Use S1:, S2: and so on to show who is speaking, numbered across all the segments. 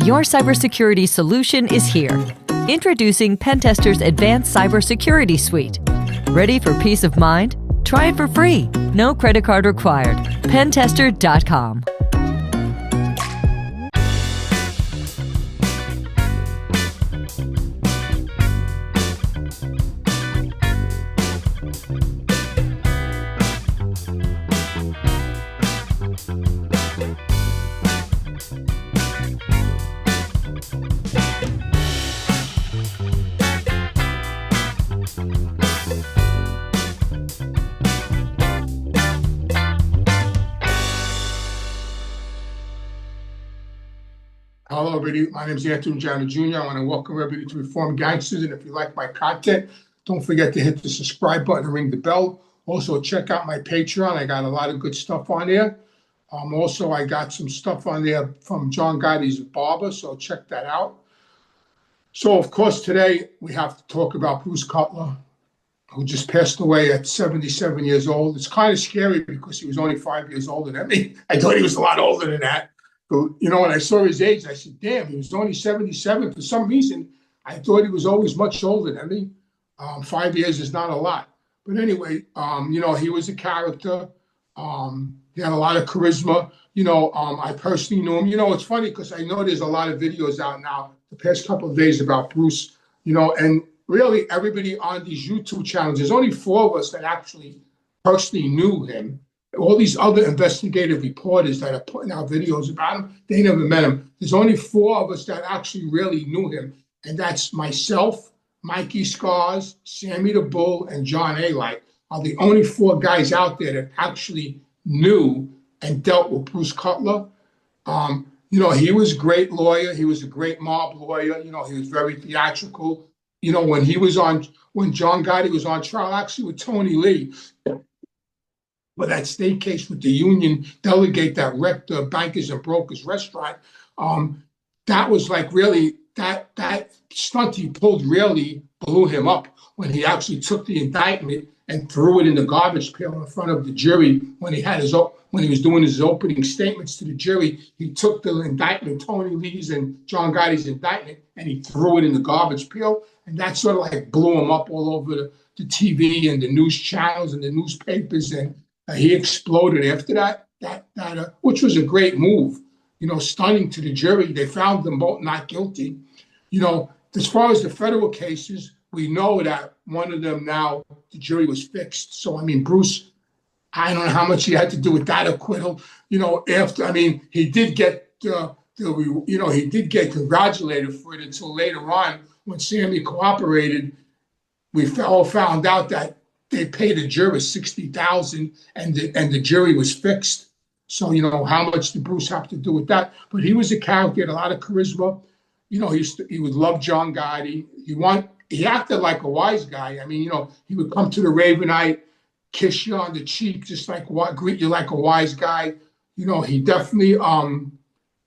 S1: Your cybersecurity solution is here. Introducing Pentester's Advanced Cybersecurity Suite. Ready for peace of mind? Try it for free. No credit card required. Pentester.com.
S2: Hello, everybody. My name is Anthony Ruggiano Jr. I want to welcome everybody to Reform Gangsters. And if you like my content, don't forget to hit the subscribe button and ring the bell. Also, check out my Patreon. I got a lot of good stuff on there. Also, I got some stuff on there from John Gotti's barber, so check that out. So, of course, today we have to talk about Bruce Cutler, who just passed away at 77 years old. It's kind of scary because he was only 5 years older than me. I thought he was a lot older than that. But, you know, when I saw his age, I said, damn, he was only 77. For some reason, I thought he was always much older than me. 5 years is not a lot. But anyway, you know, he was a character. He had a lot of charisma. You know, I personally knew him. You know, it's funny because I know there's a lot of videos out now the past couple of days about Bruce, you know, and really everybody on these YouTube channels, there's only 4 of us that actually personally knew him. All these other investigative reporters that are putting out videos about him, they never met him. There's only 4 of us that actually really knew him. And that's myself, Mikey Scars, Sammy the Bull, and John A. are the only 4 guys out there that actually knew and dealt with Bruce Cutler. You know, he was a great lawyer. He was a great mob lawyer. You know, he was very theatrical. You know, when John Gotti was on trial, actually with Tony Lee, but that state case with the union delegate that wrecked the Bankers and Brokers restaurant, that was like really, that stunt he pulled really blew him up when he actually took the indictment and threw it in the garbage pail in front of the jury when he was doing his opening statements to the jury. He took the indictment, Tony Lee's and John Gotti's indictment, and he threw it in the garbage pail. And that sort of like blew him up all over the TV and the news channels and the newspapers. And he exploded after that, which was a great move, you know, stunning to the jury. They found them both not guilty. You know, as far as the federal cases, we know that one of them now, the jury was fixed. So, I mean, Bruce, I don't know how much he had to do with that acquittal. You know, he did get, he did get congratulated for it until later on when Sammy cooperated. We all found out that they paid the jurors $60,000 and the jury was fixed. So, you know, how much did Bruce have to do with that? But he was a character, had a lot of charisma. You know, he would love John Gotti. He acted like a wise guy. I mean, you know, he would come to the Ravenite, kiss you on the cheek, just like greet you like a wise guy. You know, he definitely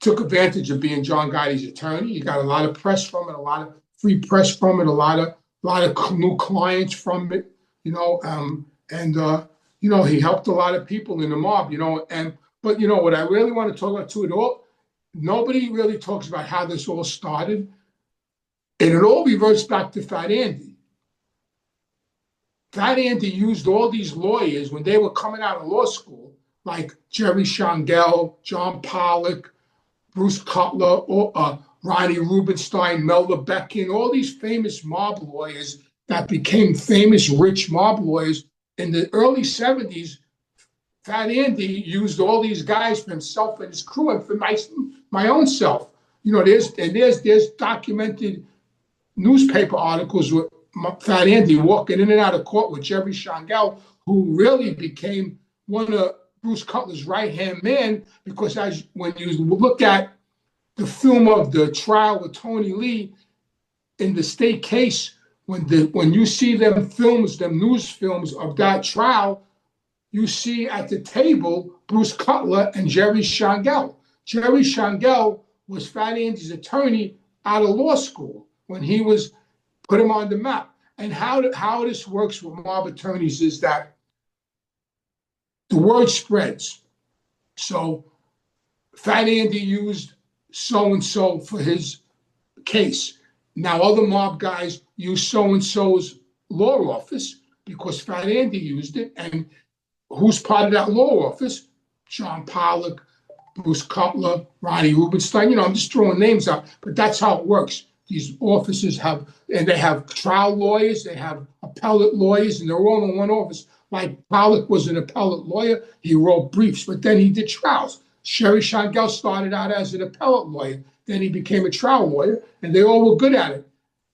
S2: took advantage of being John Gotti's attorney. He got a lot of press from it, a lot of free press from it, a lot of new clients from it. You know, you know, he helped a lot of people in the mob, you know, but you know, what I really want to talk about too, nobody really talks about how this all started. And it all reverts back to Fat Andy. Fat Andy used all these lawyers when they were coming out of law school, like Jerry Shangel, John Pollock, Bruce Cutler, Ronnie Rubenstein, Melba Beckin, all these famous mob lawyers that became famous, rich mob lawyers. In the early 70s, Fat Andy used all these guys for himself and his crew and for my own self. You know, there's documented newspaper articles with Fat Andy walking in and out of court with Jerry Shangel, who really became one of Bruce Cutler's right-hand man, because when you look at the film of the trial with Tony Lee in the state case, when you see them news films of that trial, you see at the table Bruce Cutler and Jerry Shangel. Jerry Shangel was Fat Andy's attorney out of law school when he put him on the map. And how this works with mob attorneys is that the word spreads. So Fat Andy used so-and-so for his case. Now, other mob guys use so-and-so's law office because Fat Andy used it. And who's part of that law office? John Pollock, Bruce Cutler, Ronnie Rubenstein. I'm just throwing names out, but that's how it works. These offices they have trial lawyers, they have appellate lawyers, and they're all in one office. Like Pollock was an appellate lawyer, he wrote briefs, but then he did trials. Sherry Shangel started out as an appellate lawyer, then he became a trial lawyer, and they all were good at it.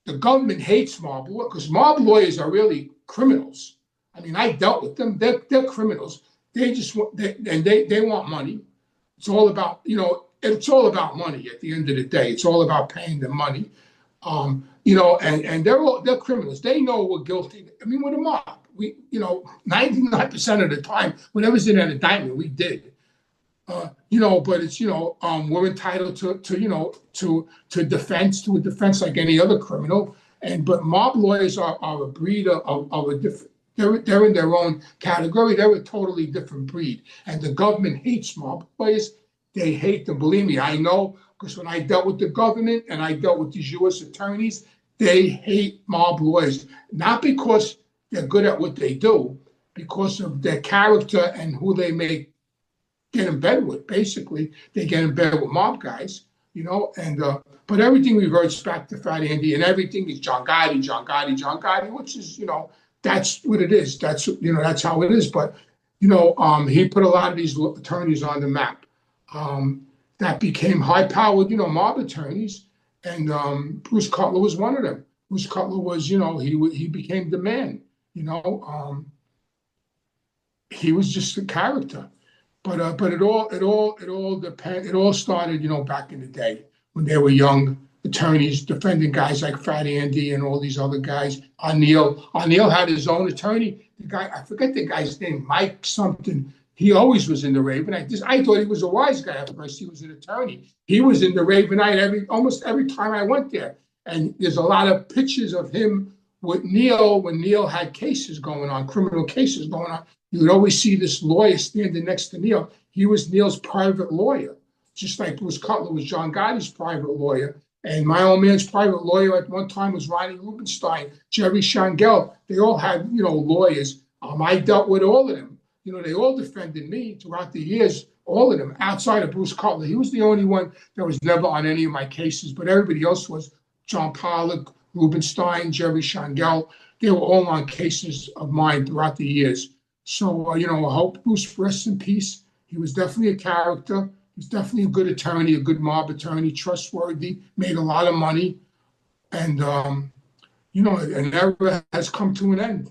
S2: The government hates mob lawyers because mob lawyers are really criminals. I mean, I dealt with them. They're criminals. They just want they want money. It's all about it's all about money at the end of the day. It's all about paying them money. And they're criminals. They know we're guilty. I mean, we're the mob. We 99% of the time, whatever's in that indictment, we did. But it's we're entitled to a defense like any other criminal. But mob lawyers are a breed of a different. They're in their own category. They're a totally different breed. And the government hates mob lawyers. They hate them. Believe me, I know, because when I dealt with the government and I dealt with these U.S. attorneys, they hate mob lawyers. Not because they're good at what they do, because of their character and who they may get in bed with. Basically, they get in bed with mob guys, but everything reverts back to Fat Andy, and everything is John Gotti, which is, that's what it is. That's how it is. But, he put a lot of these attorneys on the map. That became high-powered, mob attorneys, and Bruce Cutler was one of them. Bruce Cutler was, he became the man. He was just a character, but it all started, back in the day when they were young attorneys defending guys like Fat Andy and all these other guys. O'Neill had his own attorney. The guy, I forget the guy's name, Mike something. He always was in the Ravenite. I thought he was a wise guy at first. He was an attorney. He was in the Ravenite almost every time I went there. And there's a lot of pictures of him with Neil when Neil had cases going on, criminal cases going on. You would always see this lawyer standing next to Neil. He was Neil's private lawyer, just like Bruce Cutler was John Gotti's private lawyer. And my old man's private lawyer at one time was Ronnie Rubenstein, Jerry Shangel. They all had, lawyers. I dealt with all of them. They all defended me throughout the years, all of them, outside of Bruce Cutler. He was the only one that was never on any of my cases, but everybody else was. John Pollock, Rubenstein, Jerry Shangel. They were all on cases of mine throughout the years. So, I hope Bruce rests in peace. He was definitely a character. He's definitely a good attorney, a good mob attorney, trustworthy, made a lot of money. And, an era has come to an end.